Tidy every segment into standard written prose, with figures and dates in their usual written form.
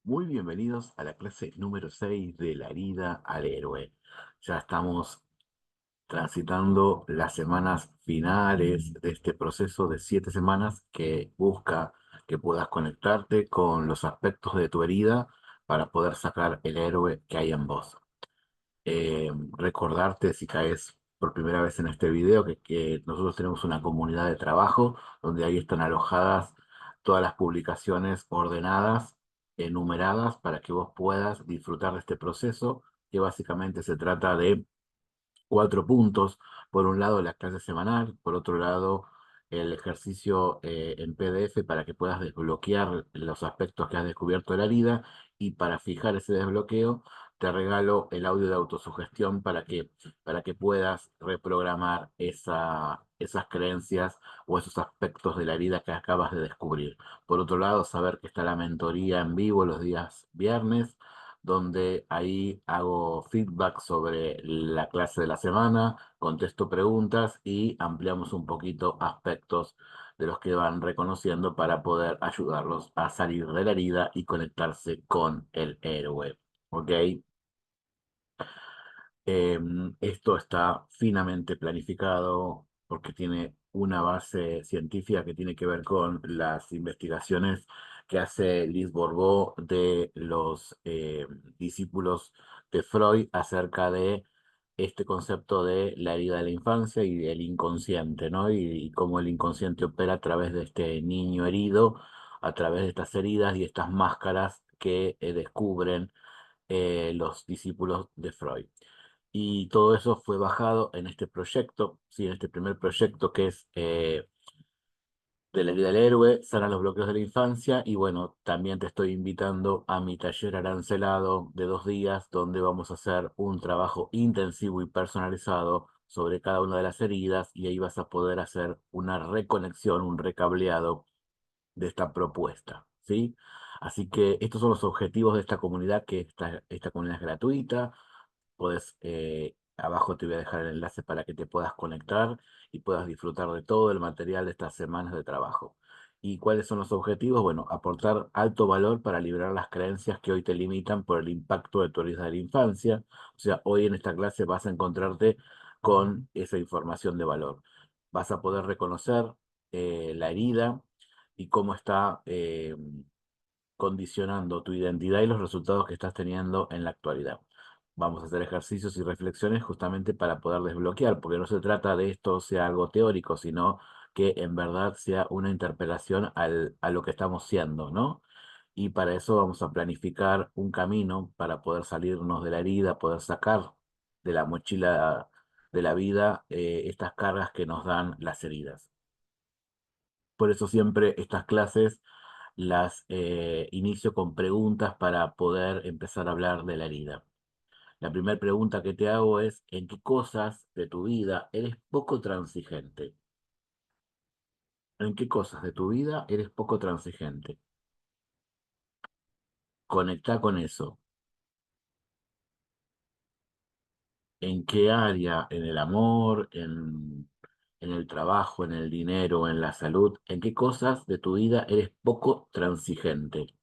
Muy bienvenidos a la clase número 6 de la herida al héroe. Ya estamos transitando las semanas finales de este proceso de 7 semanas que busca que puedas conectarte con los aspectos de tu herida para poder sacar el héroe que hay en vos. Recordarte si caes por primera vez en este video que nosotros tenemos una comunidad de trabajo donde ahí están alojadas todas las publicaciones ordenadas, enumeradas, para que vos puedas disfrutar de este proceso, que básicamente se trata de 4 puntos. Por un lado, la clase semanal, por otro lado, el ejercicio en PDF para que puedas desbloquear los aspectos que has descubierto de la herida, y para fijar ese desbloqueo, te regalo el audio de autosugestión para que puedas reprogramar esas creencias o esos aspectos de la herida que acabas de descubrir. Por otro lado, saber que está la mentoría en vivo los días viernes, donde ahí hago feedback sobre la clase de la semana, contesto preguntas y ampliamos un poquito aspectos de los que van reconociendo para poder ayudarlos a salir de la herida y conectarse con el héroe. ¿Ok? Esto está finamente planificado porque tiene una base científica que tiene que ver con las investigaciones que hace Liz Bourbeau de los discípulos de Freud acerca de este concepto de la herida de la infancia y el inconsciente, ¿no? Y cómo el inconsciente opera a través de este niño herido, a través de estas heridas y estas máscaras que descubren los discípulos de Freud. Y todo eso fue bajado en este proyecto, sí, en este primer proyecto que es de la herida del héroe, sana los bloqueos de la infancia. Y bueno, también te estoy invitando a mi taller arancelado de 2 días, donde vamos a hacer un trabajo intensivo y personalizado sobre cada una de las heridas, y ahí vas a poder hacer una reconexión, un recableado de esta propuesta, ¿sí? Así que estos son los objetivos de esta comunidad, que esta comunidad es gratuita. Puedes, abajo te voy a dejar el enlace para que te puedas conectar y puedas disfrutar de todo el material de estas semanas de trabajo. ¿Y cuáles son los objetivos? Bueno, aportar alto valor para liberar las creencias que hoy te limitan por el impacto de tu herida de la infancia. O sea, hoy en esta clase vas a encontrarte con esa información de valor. Vas a poder reconocer la herida y cómo está condicionando tu identidad y los resultados que estás teniendo en la actualidad. Vamos a hacer ejercicios y reflexiones justamente para poder desbloquear, porque no se trata de esto sea algo teórico, sino que en verdad sea una interpelación a lo que estamos siendo, ¿no? Y para eso vamos a planificar un camino para poder salirnos de la herida, poder sacar de la mochila de la vida estas cargas que nos dan las heridas. Por eso siempre estas clases las inicio con preguntas para poder empezar a hablar de la herida. La primera pregunta que te hago es: ¿en qué cosas de tu vida eres poco transigente? ¿En qué cosas de tu vida eres poco transigente? Conecta con eso. ¿En qué área? ¿En el amor? ¿En el trabajo? ¿En el dinero? ¿En la salud? ¿En qué cosas de tu vida eres poco transigente?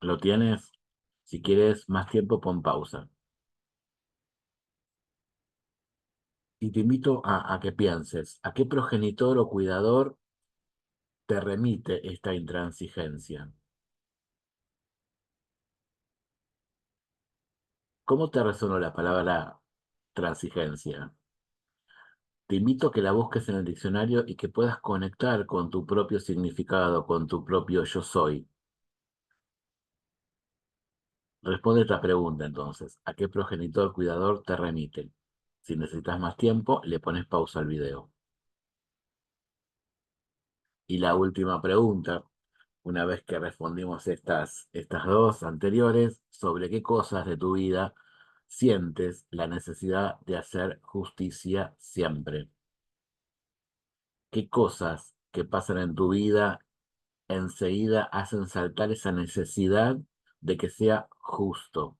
¿Lo tienes? Si quieres más tiempo, pon pausa. Y te invito a que pienses, ¿a qué progenitor o cuidador te remite esta intransigencia? ¿Cómo te resonó la palabra transigencia? Te invito a que la busques en el diccionario y que puedas conectar con tu propio significado, con tu propio yo soy. Responde esta pregunta entonces: ¿a qué progenitor cuidador te remite? Si necesitas más tiempo, le pones pausa al video. Y la última pregunta, una vez que respondimos estas dos anteriores: ¿sobre qué cosas de tu vida sientes la necesidad de hacer justicia siempre? ¿Qué cosas que pasan en tu vida enseguida hacen saltar esa necesidad de que sea justo?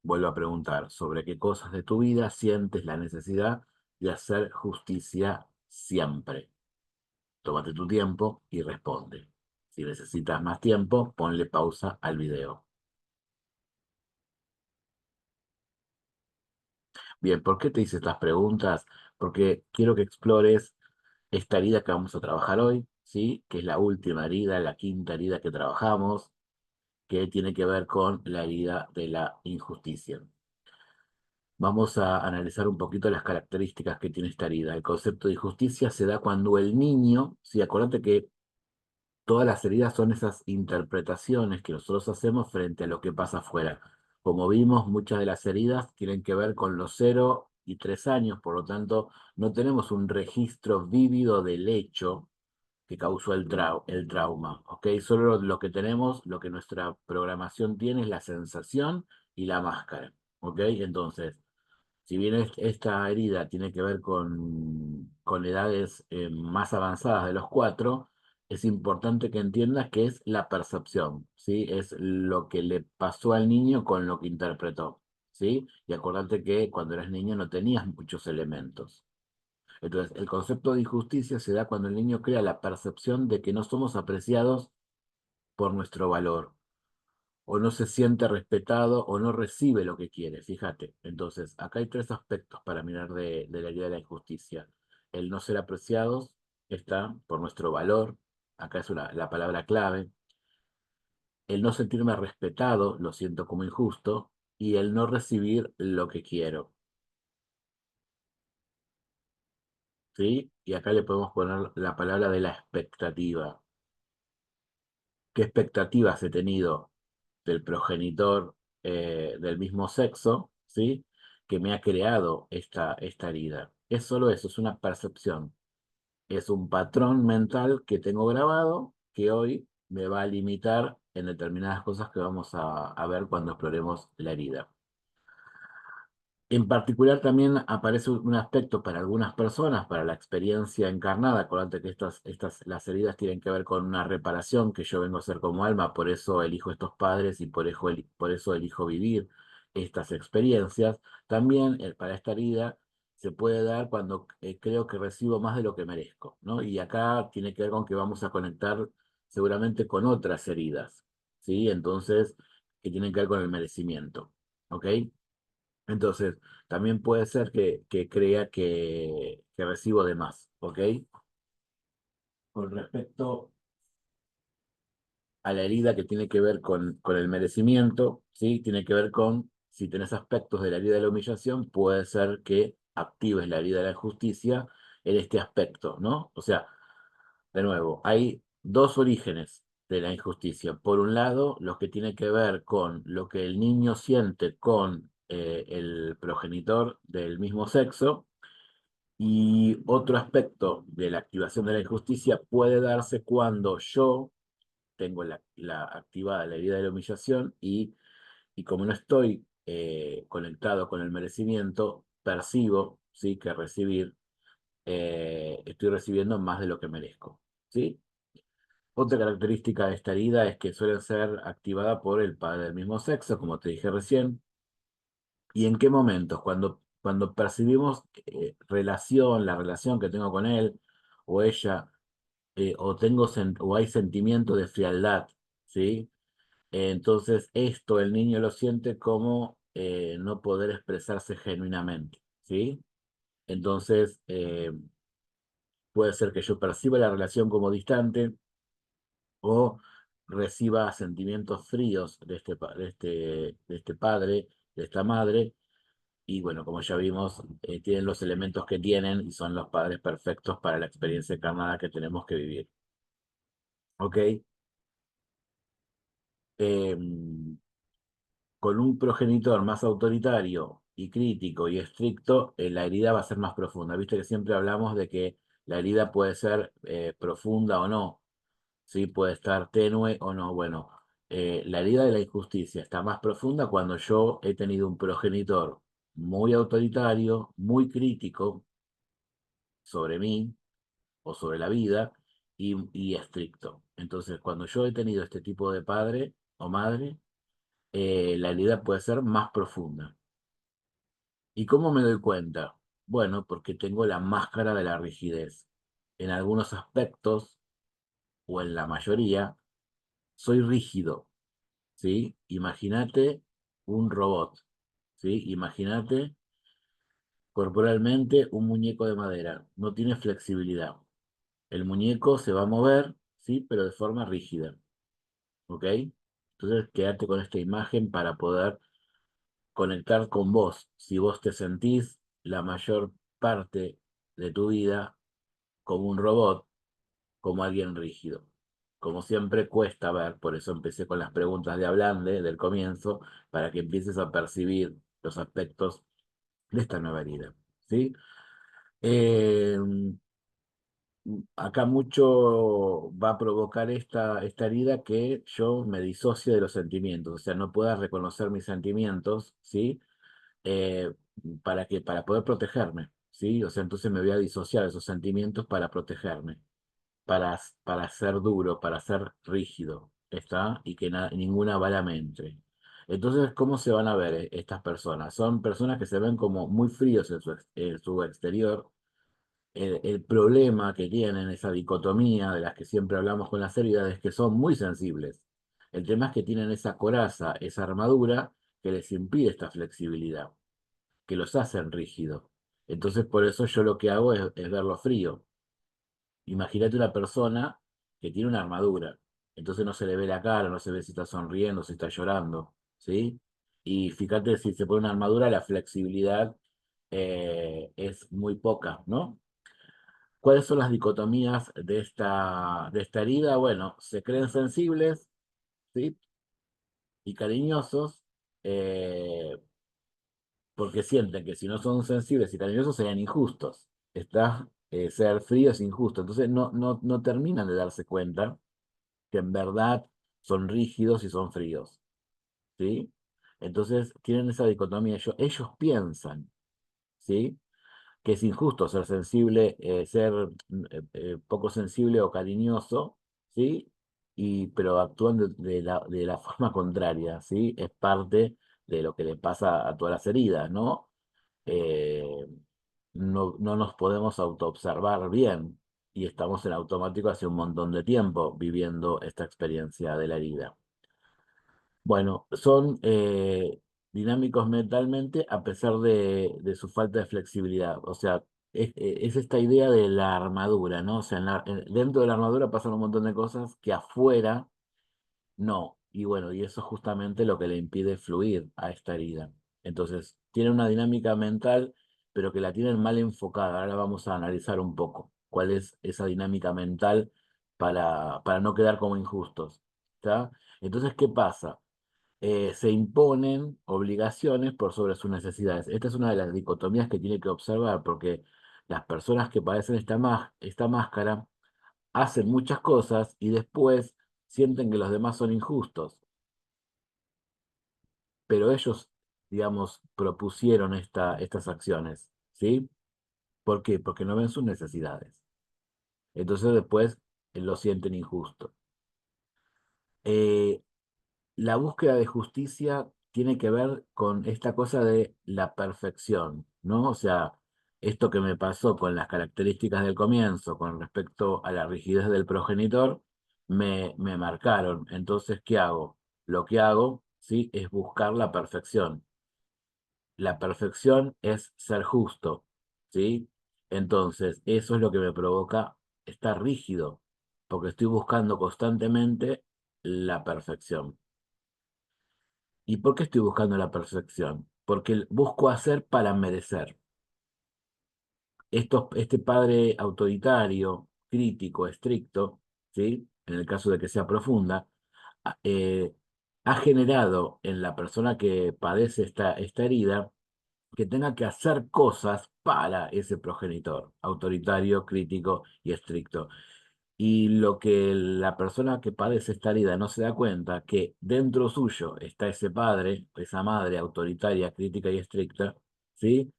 Vuelvo a preguntar: ¿sobre qué cosas de tu vida sientes la necesidad de hacer justicia siempre? Tómate tu tiempo y responde. Si necesitas más tiempo, ponle pausa al video. Bien, ¿por qué te hice estas preguntas? Porque quiero que explores esta herida que vamos a trabajar hoy, ¿sí? Que es la última herida, la quinta herida que trabajamos, que tiene que ver con la herida de la injusticia. Vamos a analizar un poquito las características que tiene esta herida. El concepto de injusticia se da cuando el niño, sí, acuérdate que todas las heridas son esas interpretaciones que nosotros hacemos frente a lo que pasa afuera. Como vimos, muchas de las heridas tienen que ver con los 0 y 3 años, por lo tanto, no tenemos un registro vívido del hecho que causó el trauma, ¿ok? Solo lo que tenemos, lo que nuestra programación tiene es la sensación y la máscara, ¿ok? Entonces, si bien esta herida tiene que ver con edades más avanzadas de los 4, es importante que entiendas que es la percepción, ¿sí? Es lo que le pasó al niño con lo que interpretó, ¿sí? Y acordate que cuando eras niño no tenías muchos elementos. Entonces, el concepto de injusticia se da cuando el niño crea la percepción de que no somos apreciados por nuestro valor, o no se siente respetado, o no recibe lo que quiere, fíjate. Entonces, acá hay 3 aspectos para mirar de la idea de la injusticia. El no ser apreciados está por nuestro valor, acá es la palabra clave. El no sentirme respetado, lo siento como injusto, y el no recibir lo que quiero, ¿sí? Y acá le podemos poner la palabra de la expectativa. ¿Qué expectativas he tenido del progenitor del mismo sexo, ¿sí? Que me ha creado esta herida? Es solo eso, es una percepción. Es un patrón mental que tengo grabado que hoy me va a limitar en determinadas cosas que vamos a ver cuando exploremos la herida. En particular también aparece un aspecto para algunas personas, para la experiencia encarnada. Acordate que las heridas tienen que ver con una reparación que yo vengo a hacer como alma, por eso elijo estos padres y por eso elijo vivir estas experiencias. También para esta herida se puede dar cuando creo que recibo más de lo que merezco, ¿no? Y acá tiene que ver con que vamos a conectar seguramente con otras heridas, ¿sí? Entonces, que tienen que ver con el merecimiento, ¿ok? Entonces, también puede ser que crea que recibo de más, ¿ok? Con respecto a la herida que tiene que ver con el merecimiento, ¿sí? Tiene que ver con, si tenés aspectos de la herida de la humillación, puede ser que actives la herida de la justicia en este aspecto, ¿no? O sea, de nuevo, hay dos orígenes de la injusticia. Por un lado, lo que tiene que ver con lo que el niño siente con el progenitor del mismo sexo, y otro aspecto de la activación de la injusticia puede darse cuando yo tengo la activada la herida de la humillación y como no estoy conectado con el merecimiento, percibo, ¿sí? Que estoy recibiendo más de lo que merezco, ¿sí? Otra característica de esta herida es que suele ser activada por el padre del mismo sexo, como te dije recién. ¿Y en qué momentos? Cuando percibimos la relación que tengo con él o ella, o hay sentimiento de frialdad, ¿sí? Entonces esto el niño lo siente como no poder expresarse genuinamente, ¿sí? Entonces puede ser que yo perciba la relación como distante o reciba sentimientos fríos de este padre, de esta madre. Y bueno, como ya vimos, tienen los elementos que tienen y son los padres perfectos para la experiencia encarnada que tenemos que vivir. ¿Ok? Con un progenitor más autoritario y crítico y estricto, la herida va a ser más profunda. Viste que siempre hablamos de que la herida puede ser profunda o no, ¿sí? Puede estar tenue o no. Bueno, la herida de la injusticia está más profunda cuando yo he tenido un progenitor muy autoritario, muy crítico sobre mí o sobre la vida y estricto. Entonces, cuando yo he tenido este tipo de padre o madre, la herida puede ser más profunda. ¿Y cómo me doy cuenta? Bueno, porque tengo la máscara de la rigidez. En algunos aspectos, o en la mayoría, soy rígido, ¿sí? Imagínate un robot, ¿sí? Imagínate corporalmente un muñeco de madera, no tiene flexibilidad. El muñeco se va a mover, ¿sí? Pero de forma rígida, ¿ok? Entonces, quédate con esta imagen para poder conectar con vos. Si vos te sentís la mayor parte de tu vida como un robot, como alguien rígido. Como siempre cuesta ver, por eso empecé con las preguntas de Ablande del comienzo, para que empieces a percibir los aspectos de esta nueva herida, ¿sí? Eh, Acá mucho va a provocar esta herida que yo me disocie de los sentimientos, o sea, no pueda reconocer mis sentimientos, ¿sí? Eh, para poder protegerme, ¿sí? O sea, entonces me voy a disociar de esos sentimientos para protegerme, para ser duro, para ser rígido, ¿está? Y que ninguna bala me entre. Entonces, ¿cómo se van a ver estas personas? Son personas que se ven como muy fríos en su exterior. El problema que tienen, esa dicotomía de las que siempre hablamos con las heridas, es que son muy sensibles. El tema es que tienen esa coraza, esa armadura que les impide esta flexibilidad, que los hacen rígidos. Entonces, por eso yo lo que hago es verlo frío. Imagínate una persona que tiene una armadura, entonces no se le ve la cara, no se ve si está sonriendo, si está llorando, ¿sí? Y fíjate, si se pone una armadura, la flexibilidad es muy poca, ¿no? ¿Cuáles son las dicotomías de esta herida? Bueno, se creen sensibles, ¿sí? Y cariñosos, eh, porque sienten que si no son sensibles y cariñosos serían injustos. Ser frío es injusto. Entonces no terminan de darse cuenta que en verdad son rígidos y son fríos, ¿sí? Entonces tienen esa dicotomía. Ellos piensan, ¿sí? Que es injusto ser sensible, ser poco sensible o cariñoso, ¿sí? Pero actúan de la forma contraria, ¿sí? Es parte de lo que le pasa a todas las heridas, ¿no? Eh, no nos podemos autoobservar bien y estamos en automático hace un montón de tiempo viviendo esta experiencia de la herida. Bueno, son dinámicos mentalmente a pesar de su falta de flexibilidad. O sea, es esta idea de la armadura, ¿no? O sea, dentro de la armadura pasan un montón de cosas que afuera no. Y bueno, y eso es justamente lo que le impide fluir a esta herida. Entonces, tiene una dinámica mental, pero que la tienen mal enfocada. Ahora vamos a analizar un poco cuál es esa dinámica mental para no quedar como injustos. ¿Está? Entonces, ¿qué pasa? Se imponen obligaciones por sobre sus necesidades. Esta es una de las dicotomías que tiene que observar, porque las personas que padecen esta máscara hacen muchas cosas y después sienten que los demás son injustos, pero ellos, digamos, propusieron estas acciones, ¿sí? ¿Por qué? Porque no ven sus necesidades. Entonces después lo sienten injusto. Eh, la búsqueda de justicia tiene que ver con esta cosa de la perfección, ¿no? O sea, esto que me pasó con las características del comienzo con respecto a la rigidez del progenitor, me marcaron. Entonces, ¿qué hago? Lo que hago, ¿sí? Es buscar la perfección. La perfección es ser justo, ¿sí? Entonces, eso es lo que me provoca estar rígido, porque estoy buscando constantemente la perfección. ¿Y por qué estoy buscando la perfección? Porque busco hacer para merecer. Este padre autoritario, crítico, estricto, ¿sí? En el caso de que sea profunda, ha ha generado en la persona que padece esta herida que tenga que hacer cosas para ese progenitor, autoritario, crítico y estricto. Y lo que la persona que padece esta herida no se da cuenta, que dentro suyo está ese padre, esa madre autoritaria, crítica y estricta, ¿sí?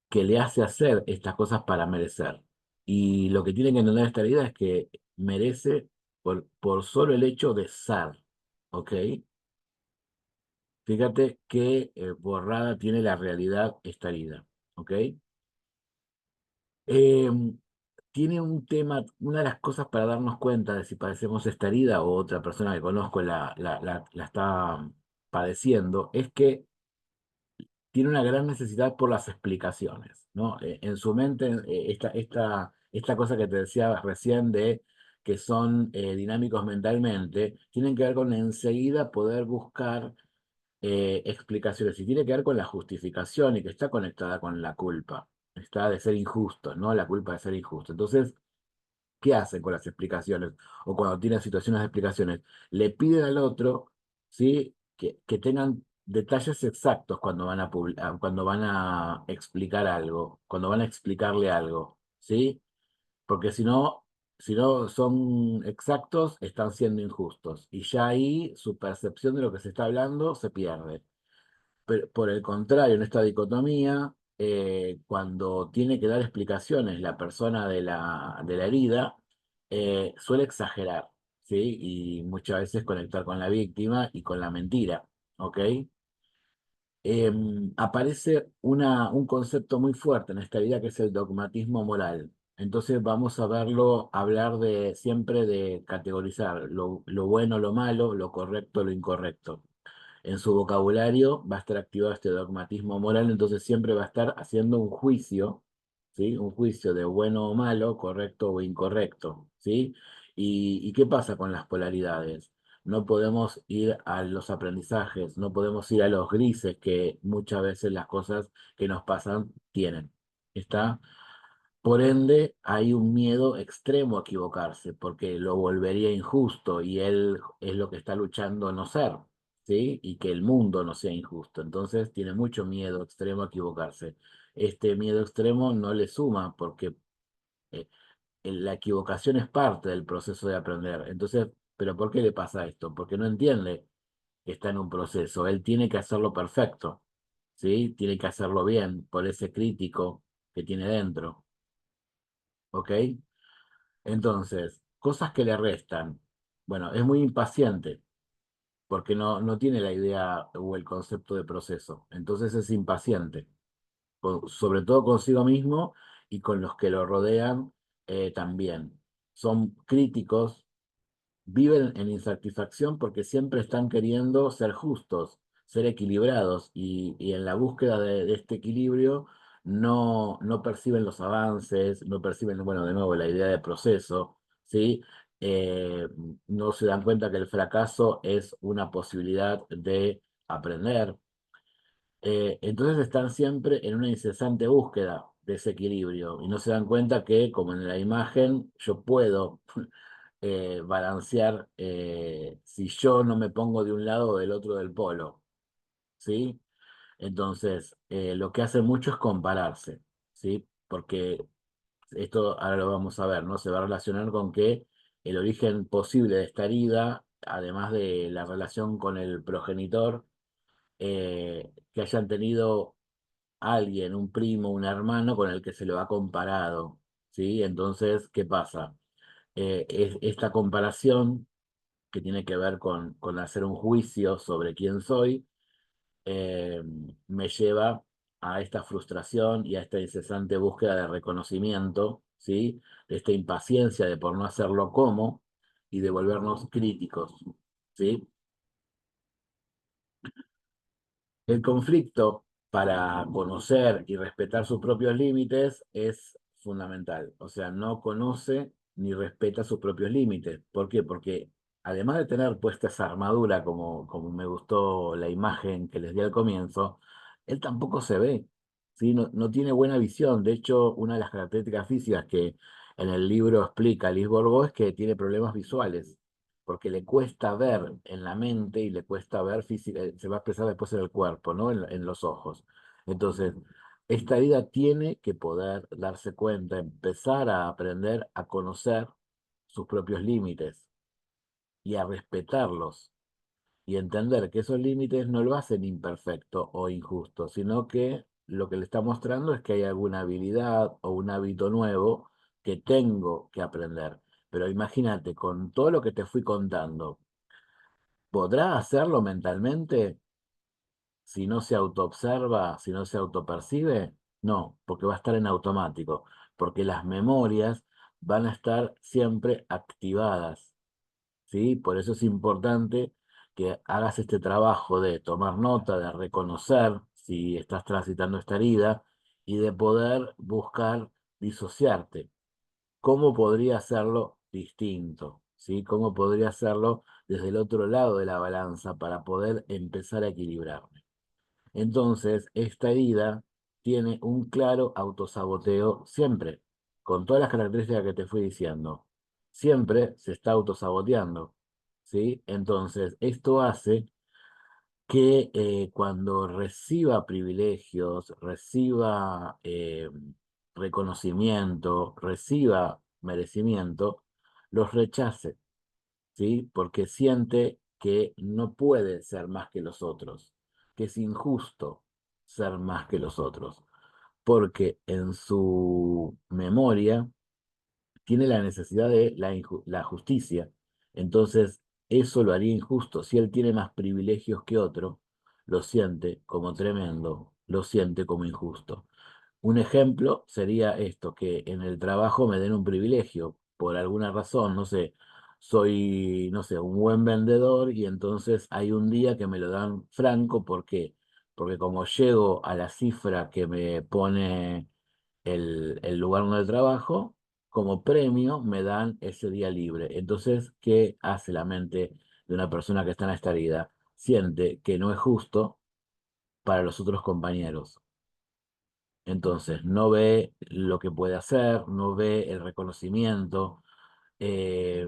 Que le hace hacer estas cosas para merecer. Y lo que tiene que entender esta herida es que merece por solo el hecho de ser, ¿ok? Fíjate qué borrada tiene la realidad esta herida, ¿ok? tiene un tema, una de las cosas para darnos cuenta de si padecemos esta herida o otra persona que conozco la está padeciendo, es que tiene una gran necesidad por las explicaciones, ¿no? En su mente, esta cosa que te decía recién de que son dinámicos mentalmente, tienen que ver con enseguida poder buscar explicaciones y tiene que ver con la justificación y que está conectada con la culpa, está de ser injusto, ¿no? La culpa de ser injusto. Entonces, ¿qué hacen con las explicaciones? O cuando tienen situaciones de explicaciones, le piden al otro, ¿sí? Que tengan detalles exactos cuando van a cuando van a explicar algo, cuando van a explicarle algo, ¿sí? Porque si no son exactos, están siendo injustos. Y ya ahí su percepción de lo que se está hablando se pierde. Pero, por el contrario, en esta dicotomía, cuando tiene que dar explicaciones la persona de la herida, suele exagerar, ¿sí? Y muchas veces conectar con la víctima y con la mentira, ¿ok? Aparece un concepto muy fuerte en esta vida que es el dogmatismo moral. Entonces vamos a verlo, hablar de siempre de categorizar lo bueno, lo malo, lo correcto, lo incorrecto. En su vocabulario va a estar activado este dogmatismo moral, entonces siempre va a estar haciendo un juicio, ¿sí? Un juicio de bueno o malo, correcto o incorrecto, ¿sí? ¿Y qué pasa con las polaridades? No podemos ir a los aprendizajes, no podemos ir a los grises que muchas veces las cosas que nos pasan tienen. ¿Está? Por ende, hay un miedo extremo a equivocarse, porque lo volvería injusto y él es lo que está luchando a no ser, ¿sí? Y que el mundo no sea injusto. Entonces, tiene mucho miedo extremo a equivocarse. Este miedo extremo no le suma porque eh, la equivocación es parte del proceso de aprender. Entonces, ¿pero por qué le pasa esto? Porque no entiende que está en un proceso. Él tiene que hacerlo perfecto, ¿sí? Tiene que hacerlo bien por ese crítico que tiene dentro, ¿ok? Entonces, cosas que le restan. Bueno, es muy impaciente porque no tiene la idea o el concepto de proceso. Entonces es impaciente, sobre todo consigo mismo y con los que lo rodean también. Son críticos, viven en insatisfacción porque siempre están queriendo ser justos, ser equilibrados y en la búsqueda de este equilibrio no perciben los avances, no perciben, bueno, de nuevo, la idea de proceso, ¿sí? Eh, no se dan cuenta que el fracaso es una posibilidad de aprender. Entonces están siempre en una incesante búsqueda de ese equilibrio y no se dan cuenta que, como en la imagen, yo puedo balancear si yo no me pongo de un lado o del otro del polo, ¿sí? Entonces, lo que hace mucho es compararse, ¿sí? Porque esto ahora lo vamos a ver, ¿no? Se va a relacionar con que el origen posible de esta herida, además de la relación con el progenitor, que hayan tenido alguien, un primo, un hermano con el que se lo ha comparado, ¿sí? Entonces, ¿qué pasa? Esta comparación que tiene que ver con hacer un juicio sobre quién soy, eh, me lleva a esta frustración y a esta incesante búsqueda de reconocimiento, ¿sí? De esta impaciencia de por no hacerlo como y de volvernos críticos, ¿sí? El conflicto para conocer y respetar sus propios límites es fundamental. O sea, no conoce ni respeta sus propios límites. ¿Por qué? Porque además de tener puesta esa armadura, como me gustó la imagen que les di al comienzo, él tampoco se ve, ¿sí? No tiene buena visión. De hecho, una de las características físicas que en el libro explica Liz Borbó es que tiene problemas visuales porque le cuesta ver en la mente y le cuesta ver física, se va a expresar después en el cuerpo, ¿no? En los ojos. Entonces, esta herida tiene que poder darse cuenta, empezar a aprender a conocer sus propios límites y a respetarlos y entender que esos límites no lo hacen imperfecto o injusto, sino que lo que le está mostrando es que hay alguna habilidad o un hábito nuevo que tengo que aprender. Pero imagínate, con todo lo que te fui contando, ¿podrá hacerlo mentalmente si no se autoobserva, si no se autopercibe? No, porque va a estar en automático, porque las memorias van a estar siempre activadas, ¿sí? Por eso es importante que hagas este trabajo de tomar nota, de reconocer si estás transitando esta herida y de poder buscar disociarte. ¿Cómo podría hacerlo distinto? ¿Sí? ¿Cómo podría hacerlo desde el otro lado de la balanza para poder empezar a equilibrarme? Entonces, esta herida tiene un claro autosaboteo siempre, con todas las características que te fui diciendo. Siempre se está autosaboteando, ¿sí? Entonces, esto hace que cuando reciba privilegios, reciba reconocimiento, reciba merecimiento, los rechace, ¿sí? Porque siente que no puede ser más que los otros, que es injusto ser más que los otros, porque en su memoria tiene la necesidad de la justicia. Entonces, eso lo haría injusto. Si él tiene más privilegios que otro, lo siente como tremendo, lo siente como injusto. Un ejemplo sería esto, que en el trabajo me den un privilegio, por alguna razón, no sé, soy, no sé, un buen vendedor y entonces hay un día que me lo dan franco, ¿por qué? Porque como llego a la cifra que me pone el lugar donde trabajo, como premio me dan ese día libre. Entonces, ¿qué hace la mente de una persona que está en esta herida? Siente que no es justo para los otros compañeros. Entonces, no ve lo que puede hacer, no ve el reconocimiento, eh,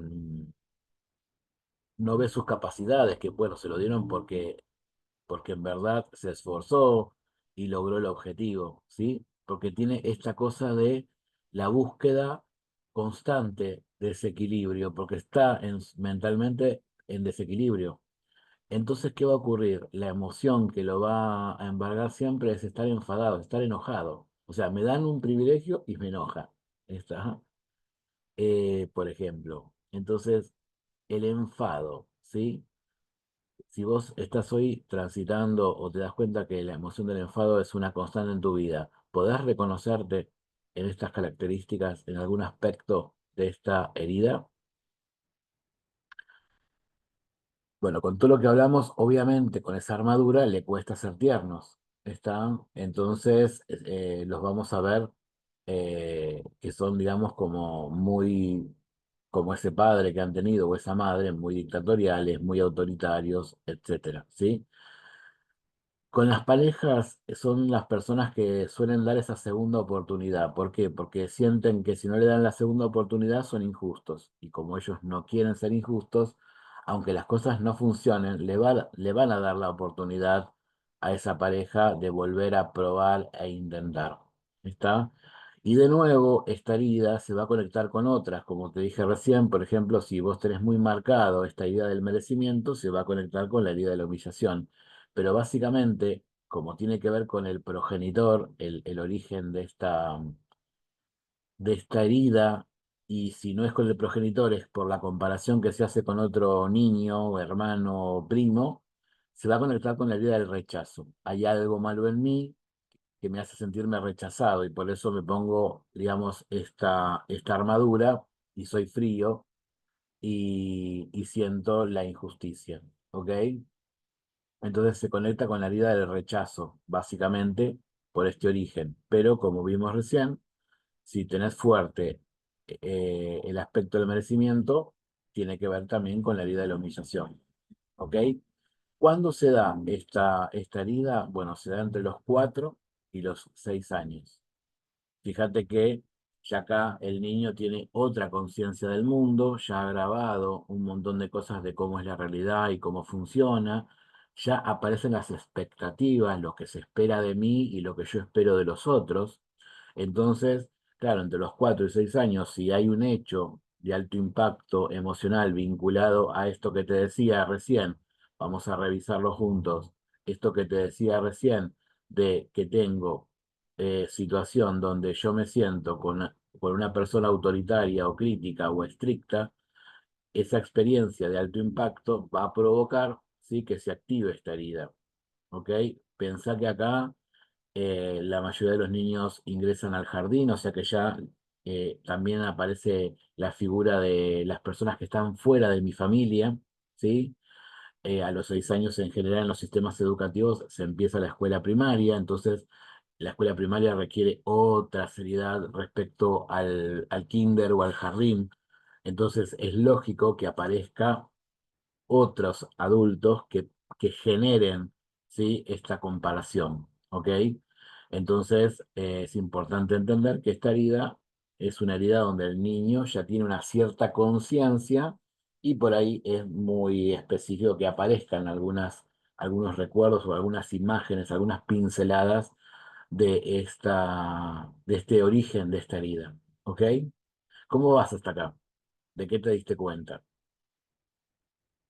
no ve sus capacidades, que bueno, se lo dieron porque en verdad se esforzó y logró el objetivo, ¿sí? Porque tiene esta cosa de la búsqueda constante de ese equilibrio, porque está mentalmente en desequilibrio. Entonces, ¿qué va a ocurrir? La emoción que lo va a embargar siempre es estar enfadado, estar enojado. O sea, me dan un privilegio y me enoja. Está, por ejemplo. Entonces, el enfado, ¿sí? Si vos estás hoy transitando o te das cuenta que la emoción del enfado es una constante en tu vida, ¿podés reconocerte en estas características, en algún aspecto de esta herida? Bueno, con todo lo que hablamos, obviamente con esa armadura le cuesta ser tiernos. ¿Está? Entonces, los vamos a ver que son, digamos, como muy, como ese padre que han tenido o esa madre, muy dictatoriales, muy autoritarios, etcétera, ¿sí? Con las parejas son las personas que suelen dar esa segunda oportunidad. ¿Por qué? Porque sienten que si no le dan la segunda oportunidad son injustos. Y como ellos no quieren ser injustos, aunque las cosas no funcionen, le van a dar la oportunidad a esa pareja de volver a probar e intentar. ¿Está? Y de nuevo, esta herida se va a conectar con otras. Como te dije recién, por ejemplo, si vos tenés muy marcado esta idea del merecimiento, se va a conectar con la herida de la humillación. Pero básicamente, como tiene que ver con el progenitor, el origen de esta herida, y si no es con el progenitor, es por la comparación que se hace con otro niño, hermano o primo, se va a conectar con la herida del rechazo. Hay algo malo en mí que me hace sentirme rechazado y por eso me pongo, digamos, esta armadura y soy frío y siento la injusticia. ¿Ok? Entonces se conecta con la herida del rechazo, básicamente por este origen. Pero como vimos recién, si tenés fuerte el aspecto del merecimiento, tiene que ver también con la herida de la humillación. ¿Ok? ¿Cuándo se da esta herida? Bueno, se da entre los 4 y los 6 años. Fíjate que ya acá el niño tiene otra conciencia del mundo, ya ha grabado un montón de cosas de cómo es la realidad y cómo funciona, ya aparecen las expectativas, lo que se espera de mí y lo que yo espero de los otros. Entonces, claro, entre los 4 y 6 años, si hay un hecho de alto impacto emocional vinculado a esto que te decía recién, vamos a revisarlo juntos. Esto que te decía recién de que tengo situación donde yo me siento con una persona autoritaria o crítica o estricta, esa experiencia de alto impacto va a provocar, ¿sí?, que se active esta herida. ¿Ok? Pensá que acá la mayoría de los niños ingresan al jardín, o sea que ya también aparece la figura de las personas que están fuera de mi familia, ¿sí? A los 6 años en general en los sistemas educativos se empieza la escuela primaria, entonces la escuela primaria requiere otra seriedad respecto al kinder o al jardín, entonces es lógico que aparezca otros adultos que generen, ¿sí? Esta comparación, ¿ok? Entonces es importante entender que esta herida es una herida donde el niño ya tiene una cierta conciencia y por ahí es muy específico que aparezcan algunos recuerdos o algunas imágenes, algunas pinceladas de este origen de esta herida, ¿ok? ¿Cómo vas hasta acá? ¿De qué te diste cuenta?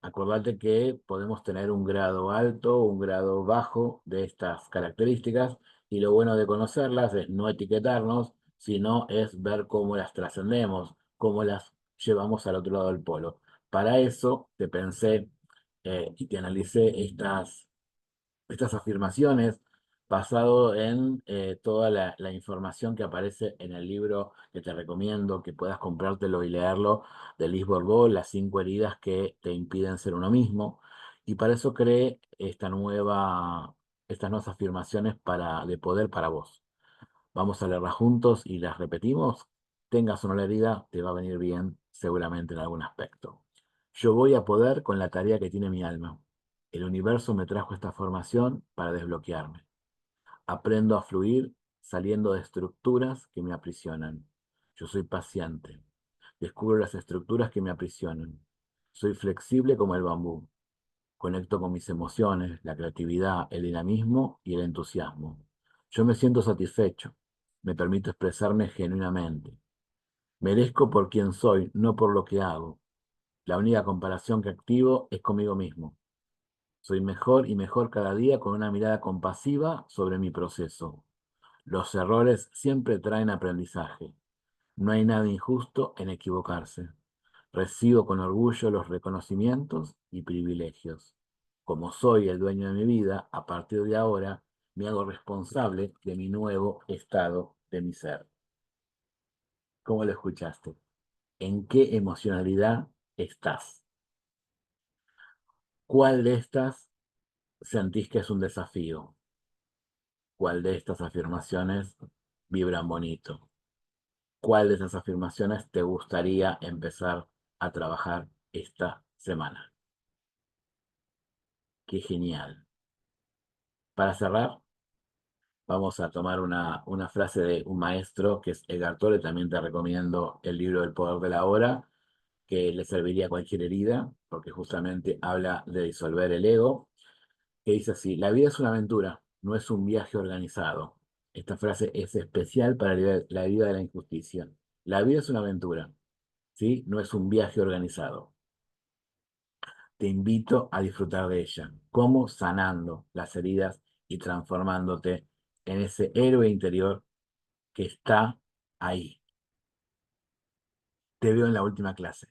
Acordate que podemos tener un grado alto o un grado bajo de estas características y lo bueno de conocerlas es no etiquetarnos, sino es ver cómo las trascendemos, cómo las llevamos al otro lado del polo. Para eso te pensé y te analicé estas afirmaciones basado en toda la información que aparece en el libro que te recomiendo que puedas comprártelo y leerlo de Liz Bourbeau, Las 5 heridas que te impiden ser uno mismo. Y para eso creé estas nuevas afirmaciones de poder para vos. Vamos a leerlas juntos y las repetimos. Tengas o no la herida, te va a venir bien seguramente en algún aspecto. Yo voy a poder con la tarea que tiene mi alma. El universo me trajo esta formación para desbloquearme. Aprendo a fluir saliendo de estructuras que me aprisionan. Yo soy paciente. Descubro las estructuras que me aprisionan. Soy flexible como el bambú. Conecto con mis emociones, la creatividad, el dinamismo y el entusiasmo. Yo me siento satisfecho. Me permito expresarme genuinamente. Merezco por quien soy, no por lo que hago. La única comparación que activo es conmigo mismo. Soy mejor y mejor cada día con una mirada compasiva sobre mi proceso. Los errores siempre traen aprendizaje. No hay nada injusto en equivocarse. Recibo con orgullo los reconocimientos y privilegios. Como soy el dueño de mi vida, a partir de ahora me hago responsable de mi nuevo estado de mi ser. ¿Cómo lo escuchaste? ¿En qué emocionalidad estás? ¿Cuál de estas sentís que es un desafío? ¿Cuál de estas afirmaciones vibran bonito? ¿Cuál de esas afirmaciones te gustaría empezar a trabajar esta semana? Qué genial. Para cerrar, vamos a tomar una frase de un maestro que es Eckhart Tolle. También te recomiendo el libro El poder de la hora, que le serviría a cualquier herida, porque justamente habla de disolver el ego, que dice así: la vida es una aventura, no es un viaje organizado. Esta frase es especial para la herida de la injusticia. La vida es una aventura, ¿sí? No es un viaje organizado. Te invito a disfrutar de ella. ¿Cómo? Sanando las heridas y transformándote en ese héroe interior que está ahí. Te veo en la última clase.